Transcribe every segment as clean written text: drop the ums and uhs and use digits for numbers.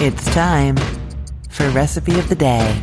It's time for Recipe of the Day.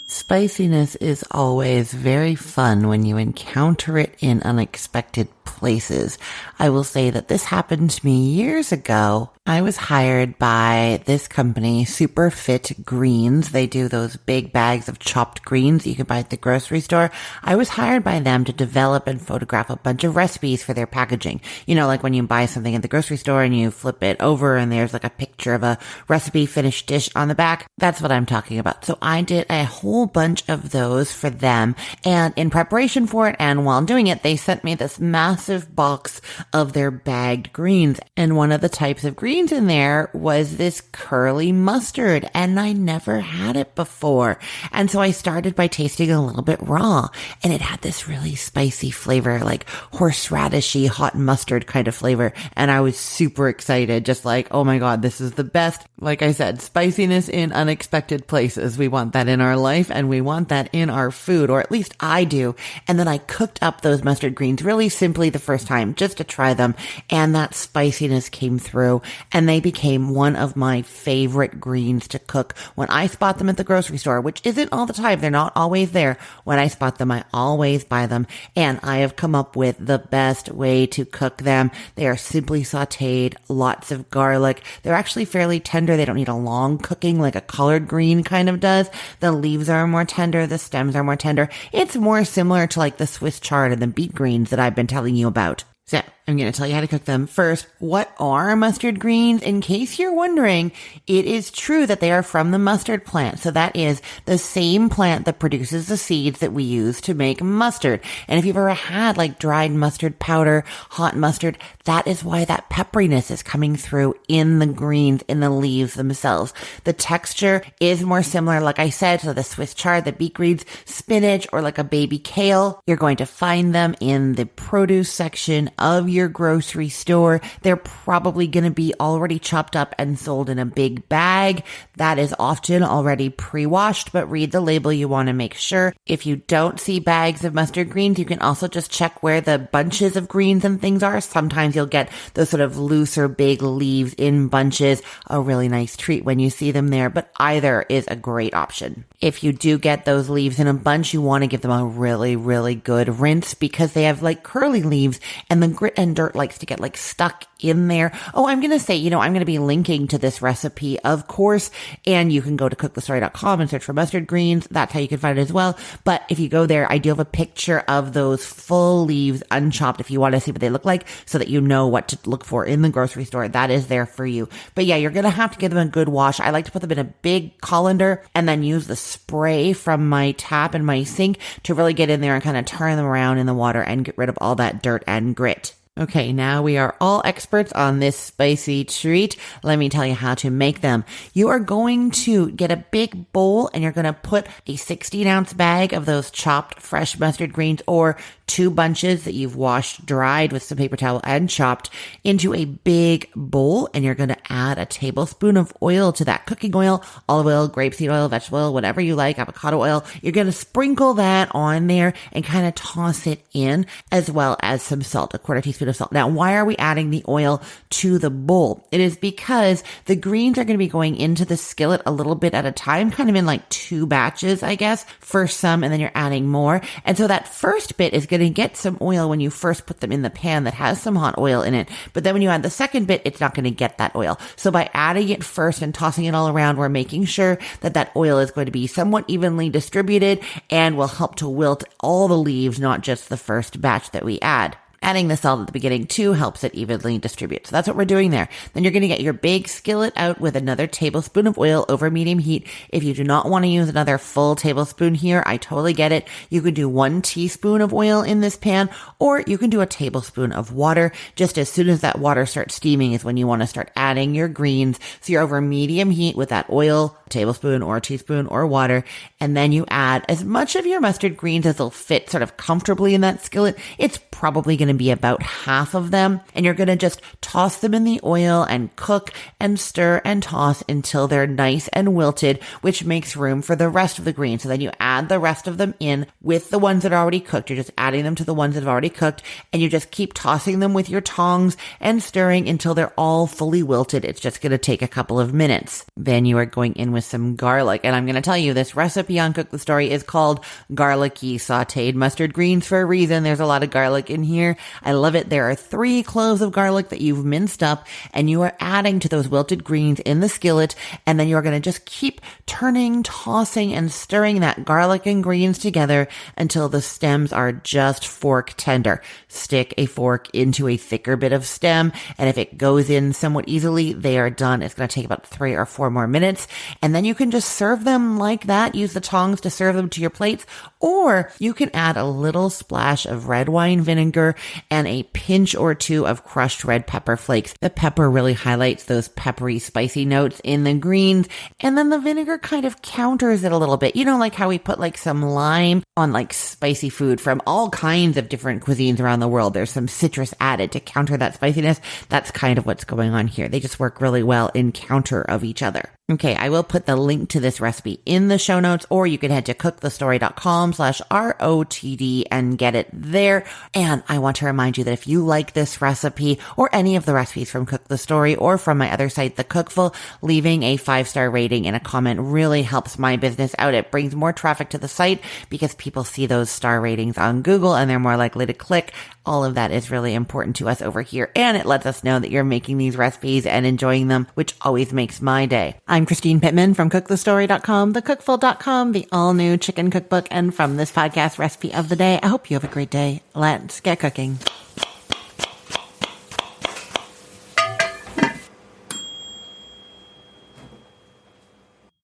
Spiciness is always very fun when you encounter it in unexpected places. I will say that this happened to me years ago. I was hired by this company, Super Fit Greens. They do those big bags of chopped greens that you can buy at the grocery store. I was hired by them to develop and photograph a bunch of recipes for their packaging. You know, like when you buy something at the grocery store and you flip it over and there's like a picture of a recipe finished dish on the back. That's what I'm talking about. So I did a whole bunch of those for them. And in preparation for it and while doing it, they sent me this massive box of their bagged greens. And one of the types of greens in there was this curly mustard, and I never had it before. And so I started by tasting a little bit raw, and it had this really spicy flavor, like horseradishy hot mustard kind of flavor. And I was super excited, just like, oh my God, this is the best. Like I said, spiciness in unexpected places. We want that in our life, and we want that in our food, or at least I do. And then I cooked up those mustard greens really simply the first time just to try them, and that spiciness came through, and they became one of my favorite greens to cook when I spot them at the grocery store, which isn't all the time. They're not always there. When I spot them, I always buy them, and I have come up with the best way to cook them. They are simply sautéed, lots of garlic. They're actually fairly tender. They don't need a long cooking like a collard green kind of does. The leaves are more tender. The stems are more tender. It's more similar to like the Swiss chard and the beet greens that I've been telling you about. So I'm going to tell you how to cook them. First, what are mustard greens? In case you're wondering, it is true that they are from the mustard plant. So that is the same plant that produces the seeds that we use to make mustard. And if you've ever had like dried mustard powder, hot mustard, that is why that pepperiness is coming through in the greens, in the leaves themselves. The texture is more similar, like I said, to the Swiss chard, the beet greens, spinach, or like a baby kale. You're going to find them in the produce section of your grocery store. They're probably going to be already chopped up and sold in a big bag. That is often already pre-washed, but read the label. You want to make sure. If you don't see bags of mustard greens, you can also just check where the bunches of greens and things are. Sometimes you'll get those sort of looser big leaves in bunches. A really nice treat when you see them there, but either is a great option. If you do get those leaves in a bunch, you want to give them a really, really good rinse because they have like curly leaves and the grit and dirt likes to get like stuck in there. Oh, I'm going to say, I'm going to be linking to this recipe, of course, and you can go to cookthestory.com and search for mustard greens. That's how you can find it as well. But if you go there, I do have a picture of those full leaves unchopped if you want to see what they look like so that you know what to look for in the grocery store. That is there for you. But yeah, you're going to have to give them a good wash. I like to put them in a big colander and then use the spray from my tap and my sink to really get in there and kind of turn them around in the water and get rid of all that dirt and grit. Okay, now we are all experts on this spicy treat. Let me tell you how to make them. You are going to get a big bowl and you're going to put a 16-ounce bag of those chopped fresh mustard greens or 2 bunches that you've washed, dried with some paper towel and chopped into a big bowl, and you're going to add a tablespoon of oil to that. Cooking oil, olive oil, grapeseed oil, vegetable oil, whatever you like, avocado oil. You're going to sprinkle that on there and kind of toss it in, as well as some salt, a 1/4 teaspoon of salt. Now, why are we adding the oil to the bowl? It is because the greens are going to be going into the skillet a little bit at a time, kind of in like 2 batches, I guess. First some, and then you're adding more. And so that first bit is going to get some oil when you first put them in the pan that has some hot oil in it. But then when you add the second bit, it's not going to get that oil. So by adding it first and tossing it all around, we're making sure that that oil is going to be somewhat evenly distributed and will help to wilt all the leaves, not just the first batch that we add. Adding the salt at the beginning too helps it evenly distribute. So that's what we're doing there. Then you're going to get your big skillet out with another tablespoon of oil over medium heat. If you do not want to use another full tablespoon here, I totally get it. You could do 1 teaspoon of oil in this pan, or you can do a tablespoon of water. Just as soon as that water starts steaming is when you want to start adding your greens. So you're over medium heat with that oil tablespoon or teaspoon or water, and then you add as much of your mustard greens as will fit sort of comfortably in that skillet. It's probably going to be about half of them, and you're going to just toss them in the oil and cook and stir and toss until they're nice and wilted, which makes room for the rest of the greens. So then you add the rest of them in with the ones that are already cooked. You're just adding them to the ones that have already cooked, and you just keep tossing them with your tongs and stirring until they're all fully wilted. It's just going to take a couple of minutes. Then you are going in with some garlic, and I'm going to tell you this recipe on Cook the Story is called Garlicky sautéed mustard greens for a reason. There's a lot of garlic in here. I love it. There are 3 cloves of garlic that you've minced up, and you are adding to those wilted greens in the skillet, and then you're going to just keep turning, tossing, and stirring that garlic and greens together until the stems are just fork tender. Stick a fork into a thicker bit of stem, and if it goes in somewhat easily, they are done. It's going to take about 3 or 4 more minutes, and then you can just serve them like that. Use the tongs to serve them to your plates, or you can add a little splash of red wine vinegar and a pinch or 2 of crushed red pepper flakes. The pepper really highlights those peppery, spicy notes in the greens, and then the vinegar kind of counters it a little bit. You know, like how we put like some lime on like spicy food from all kinds of different cuisines around the world. There's some citrus added to counter that spiciness. That's kind of what's going on here. They just work really well in counter of each other. Okay, I will put the link to this recipe in the show notes, or you can head to cookthestory.com/ROTD and get it there. And I want to remind you that if you like this recipe or any of the recipes from Cook the Story or from my other site, The Cookful, leaving a 5-star rating and a comment really helps my business out. It brings more traffic to the site because people see those star ratings on Google and they're more likely to click. All of that is really important to us over here, and it lets us know that you're making these recipes and enjoying them, which always makes my day. I'm Christine Pittman from cookthestory.com, thecookful.com, the all-new chicken cookbook, and from this podcast, Recipe of the Day. I hope you have a great day. Let's get cooking.